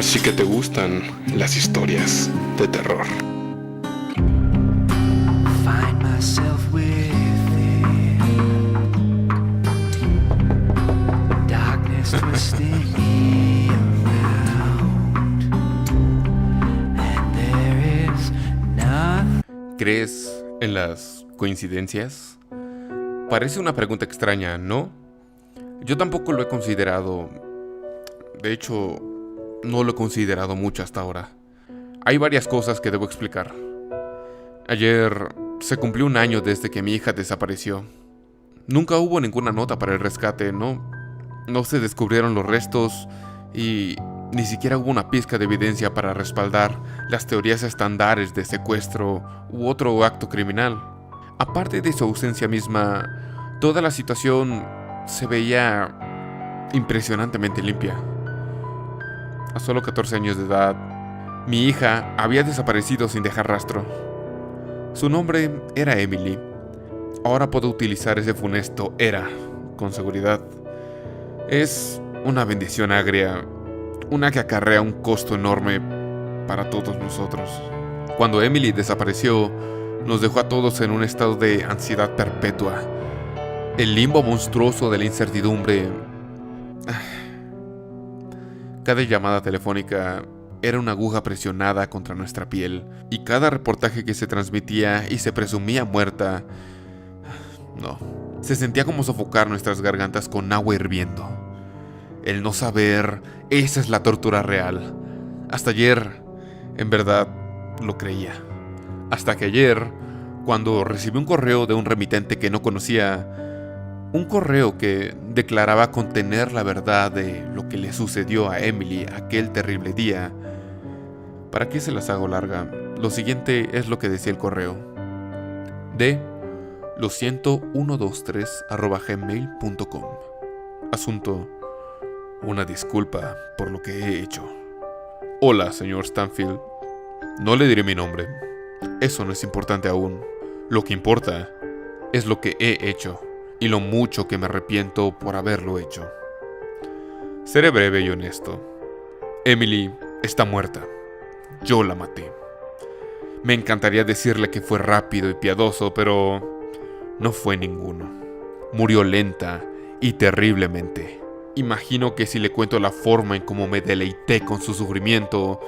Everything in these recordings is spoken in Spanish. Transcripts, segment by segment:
Así que te gustan las historias de terror. Find myself within darkness twisting me around, and there is nothing. ¿Crees en las coincidencias? Parece una pregunta extraña, ¿no? Yo tampoco lo he considerado. De hecho, no lo he considerado mucho hasta ahora. Hay varias cosas que debo explicar. Ayer se cumplió un año desde que mi hija desapareció. Nunca hubo ninguna nota para el rescate, no se descubrieron los restos y ni siquiera hubo una pizca de evidencia para respaldar las teorías estándares de secuestro u otro acto criminal. Aparte de su ausencia misma, toda la situación se veía impresionantemente limpia. A solo 14 años de edad, mi hija había desaparecido sin dejar rastro. Su nombre era Emily. Ahora puedo utilizar ese funesto era con seguridad. Es una bendición agria, una que acarrea un costo enorme para todos nosotros. Cuando Emily desapareció, nos dejó a todos en un estado de ansiedad perpetua. El limbo monstruoso de la incertidumbre. Cada llamada telefónica era una aguja presionada contra nuestra piel, y cada reportaje que se transmitía y se presumía muerta, se sentía como sofocar nuestras gargantas con agua hirviendo. El no saber, esa es la tortura real. Hasta ayer, en verdad, lo creía. Hasta que ayer, cuando recibí un correo de un remitente que no conocía, un correo que declaraba contener la verdad de lo que le sucedió a Emily aquel terrible día. ¿Para qué se las hago larga? Lo siguiente es lo que decía el correo. De lo100.123@gmail.com. Asunto: una disculpa por lo que he hecho. Hola, señor Stanfield. No le diré mi nombre. Eso no es importante aún. Lo que importa es lo que he hecho y lo mucho que me arrepiento por haberlo hecho. Seré breve y honesto. Emily está muerta. Yo la maté. Me encantaría decirle que fue rápido y piadoso, pero no fue ninguno. Murió lenta y terriblemente. Imagino que si le cuento la forma en cómo me deleité con su sufrimiento,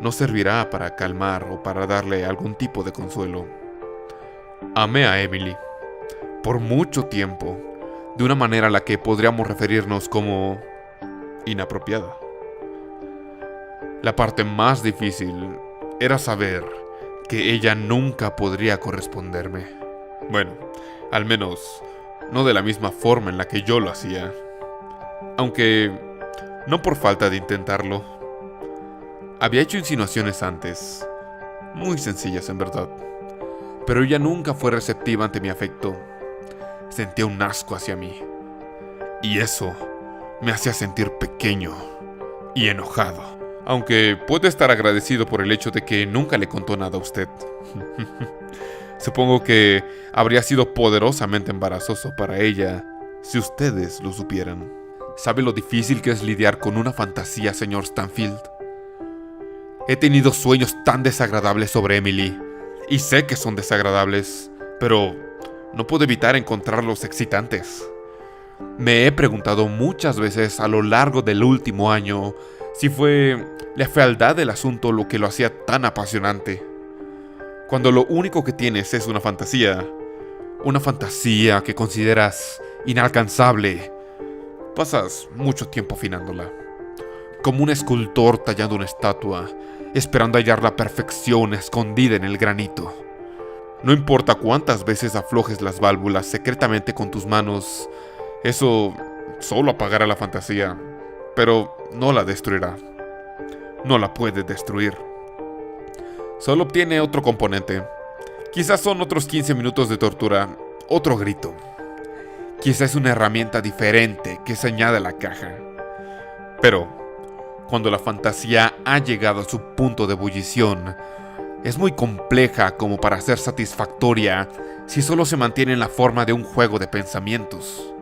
no servirá para calmar o para darle algún tipo de consuelo. Amé a Emily por mucho tiempo, de una manera a la que podríamos referirnos como inapropiada. La parte más difícil era saber que ella nunca podría corresponderme. Bueno, al menos no de la misma forma en la que yo lo hacía. Aunque no por falta de intentarlo. Había hecho insinuaciones antes, muy sencillas en verdad, pero ella nunca fue receptiva ante mi afecto. Sentía un asco hacia mí, y eso me hacía sentir pequeño y enojado. Aunque puedo estar agradecido por el hecho de que nunca le contó nada a usted. Supongo que habría sido poderosamente embarazoso para ella si ustedes lo supieran. ¿Sabe lo difícil que es lidiar con una fantasía, señor Stanfield? He tenido sueños tan desagradables sobre Emily, y sé que son desagradables, pero no puedo evitar encontrarlos excitantes. Me he preguntado muchas veces a lo largo del último año si fue la fealdad del asunto lo que lo hacía tan apasionante. Cuando lo único que tienes es una fantasía que consideras inalcanzable, pasas mucho tiempo afinándola, como un escultor tallando una estatua, esperando hallar la perfección escondida en el granito. No importa cuántas veces aflojes las válvulas secretamente con tus manos, eso solo apagará la fantasía, pero no la destruirá. No la puedes destruir. Solo obtiene otro componente. Quizás son otros 15 minutos de tortura, otro grito. Quizás es una herramienta diferente que se añade a la caja. Pero cuando la fantasía ha llegado a su punto de ebullición, es muy compleja como para ser satisfactoria si solo se mantiene en la forma de un juego de pensamientos.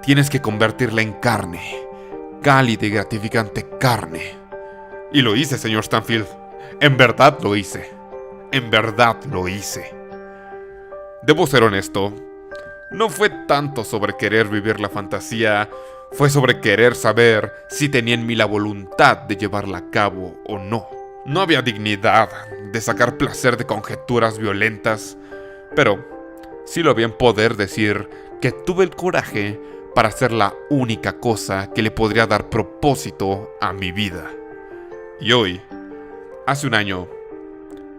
Tienes que convertirla en carne, cálida y gratificante carne. Y lo hice, señor Stanfield. En verdad lo hice. En verdad lo hice. Debo ser honesto. No fue tanto sobre querer vivir la fantasía, fue sobre querer saber si tenía en mí la voluntad de llevarla a cabo o no. No había dignidad de sacar placer de conjeturas violentas, pero sí lo había en poder decir que tuve el coraje para hacer la única cosa que le podría dar propósito a mi vida. Y hoy, hace un año,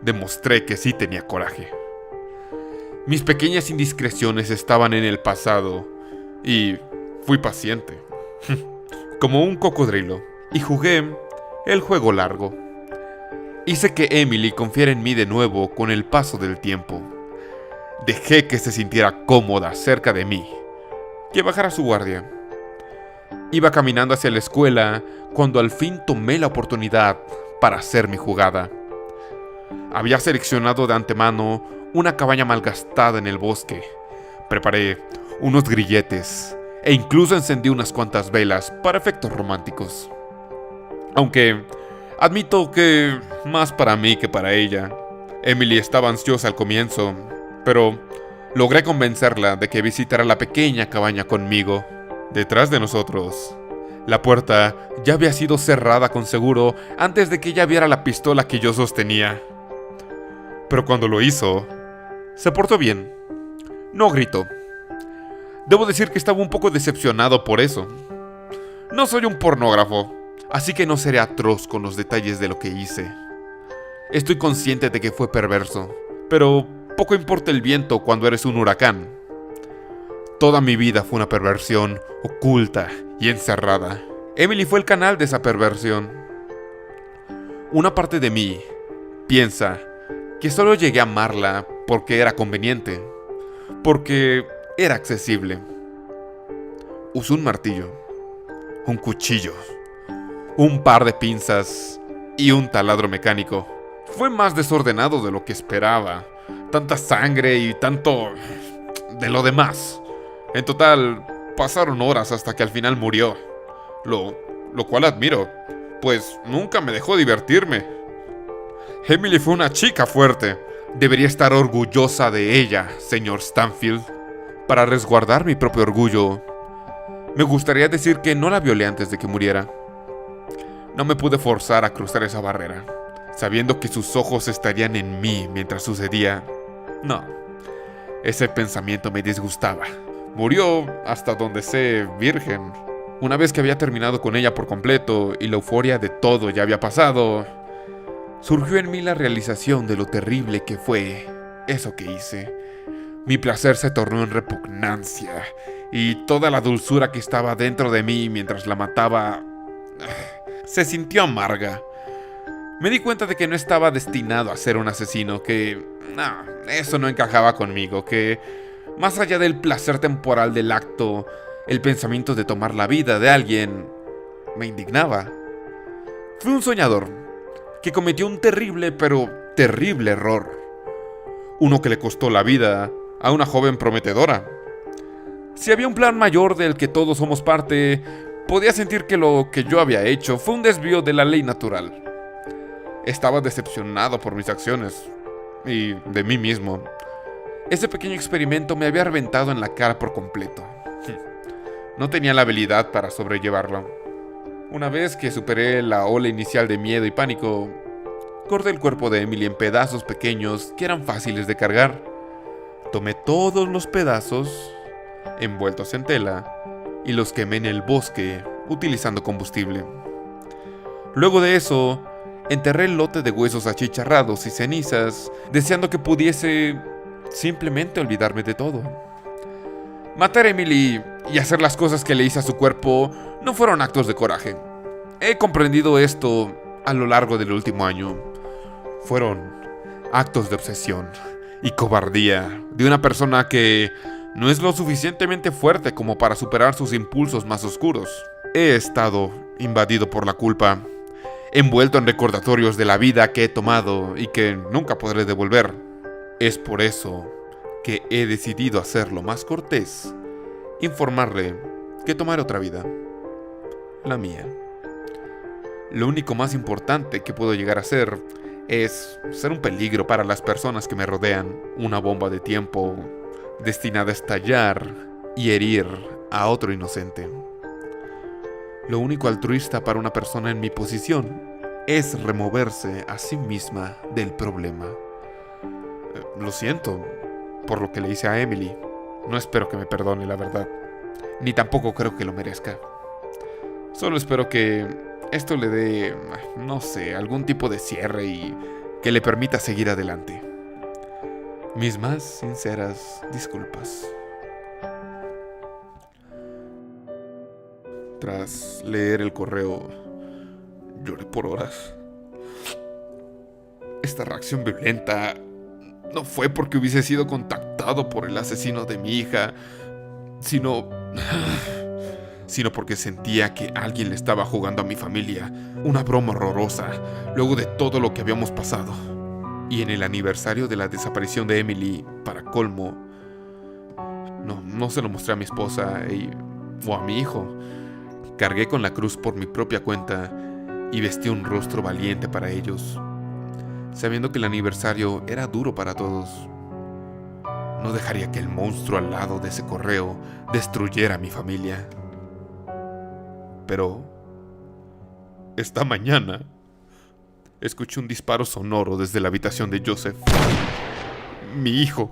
demostré que sí tenía coraje. Mis pequeñas indiscreciones estaban en el pasado y fui paciente, como un cocodrilo, y jugué el juego largo. Hice que Emily confiara en mí de nuevo con el paso del tiempo. Dejé que se sintiera cómoda cerca de mí, que bajara su guardia. Iba caminando hacia la escuela cuando al fin tomé la oportunidad para hacer mi jugada. Había seleccionado de antemano una cabaña malgastada en el bosque. Preparé unos grilletes e incluso encendí unas cuantas velas para efectos románticos. Aunque admito que más para mí que para ella. Emily estaba ansiosa al comienzo, pero logré convencerla de que visitara la pequeña cabaña conmigo. Detrás de nosotros, la puerta ya había sido cerrada con seguro antes de que ella viera la pistola que yo sostenía. Pero cuando lo hizo, se portó bien. No gritó. Debo decir que estaba un poco decepcionado por eso. No soy un pornógrafo, así que no seré atroz con los detalles de lo que hice. Estoy consciente de que fue perverso, pero poco importa el viento cuando eres un huracán. Toda mi vida fue una perversión oculta y encerrada. Emily fue el canal de esa perversión. Una parte de mí piensa que solo llegué a amarla porque era conveniente, porque era accesible. Usó un martillo, un cuchillo, un par de pinzas y un taladro mecánico. Fue más desordenado de lo que esperaba. Tanta sangre y tanto de lo demás. En total, pasaron horas hasta que al final murió. Lo cual admiro, pues nunca me dejó divertirme. Emily fue una chica fuerte. Debería estar orgullosa de ella, señor Stanfield. Para resguardar mi propio orgullo, me gustaría decir que no la violé antes de que muriera. No me pude forzar a cruzar esa barrera, sabiendo que sus ojos estarían en mí mientras sucedía. No, ese pensamiento me disgustaba. Murió, hasta donde sé, virgen. Una vez que había terminado con ella por completo y la euforia de todo ya había pasado, surgió en mí la realización de lo terrible que fue eso que hice. Mi placer se tornó en repugnancia y toda la dulzura que estaba dentro de mí mientras la mataba se sintió amarga. Me di cuenta de que no estaba destinado a ser un asesino, que eso no encajaba conmigo, que más allá del placer temporal del acto, el pensamiento de tomar la vida de alguien me indignaba. Fui un soñador que cometió un terrible, pero terrible error. Uno que le costó la vida a una joven prometedora. Si había un plan mayor del que todos somos parte, podía sentir que lo que yo había hecho fue un desvío de la ley natural. Estaba decepcionado por mis acciones y de mí mismo. Ese pequeño experimento me había reventado en la cara por completo. No tenía la habilidad para sobrellevarlo. Una vez que superé la ola inicial de miedo y pánico, corté el cuerpo de Emily en pedazos pequeños que eran fáciles de cargar. Tomé todos los pedazos, envueltos en tela, y los quemé en el bosque utilizando combustible. Luego de eso, enterré el lote de huesos achicharrados y cenizas, deseando que pudiese simplemente olvidarme de todo. Matar a Emily y hacer las cosas que le hice a su cuerpo no fueron actos de coraje. He comprendido esto a lo largo del último año. Fueron actos de obsesión y cobardía de una persona que no es lo suficientemente fuerte como para superar sus impulsos más oscuros. He estado invadido por la culpa, envuelto en recordatorios de la vida que he tomado y que nunca podré devolver. Es por eso que he decidido hacerlo más cortés, informarle que tomaré otra vida, la mía. Lo único más importante que puedo llegar a ser es ser un peligro para las personas que me rodean, una bomba de tiempo destinada a estallar y herir a otro inocente. Lo único altruista para una persona en mi posición es removerse a sí misma del problema. Lo siento por lo que le hice a Emily. No espero que me perdone, la verdad. Ni tampoco creo que lo merezca. Solo espero que esto le dé, no sé, algún tipo de cierre y que le permita seguir adelante. Mis más sinceras disculpas. Tras leer el correo, lloré por horas. Esta reacción violenta no fue porque hubiese sido contactado por el asesino de mi hija, sino porque sentía que alguien le estaba jugando a mi familia una broma horrorosa luego de todo lo que habíamos pasado. Y en el aniversario de la desaparición de Emily, para colmo, no se lo mostré a mi esposa o a mi hijo. Cargué con la cruz por mi propia cuenta y vestí un rostro valiente para ellos, sabiendo que el aniversario era duro para todos. No dejaría que el monstruo al lado de ese correo destruyera a mi familia. Pero esta mañana escuché un disparo sonoro desde la habitación de Joseph, mi hijo.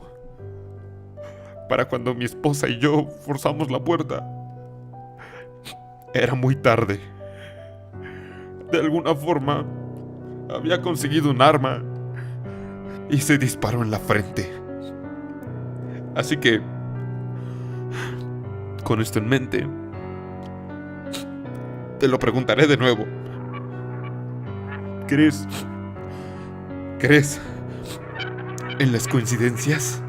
Para cuando mi esposa y yo forzamos la puerta, era muy tarde. De alguna forma, había conseguido un arma y se disparó en la frente. Así que, con esto en mente, te lo preguntaré de nuevo. ¿Crees en las coincidencias?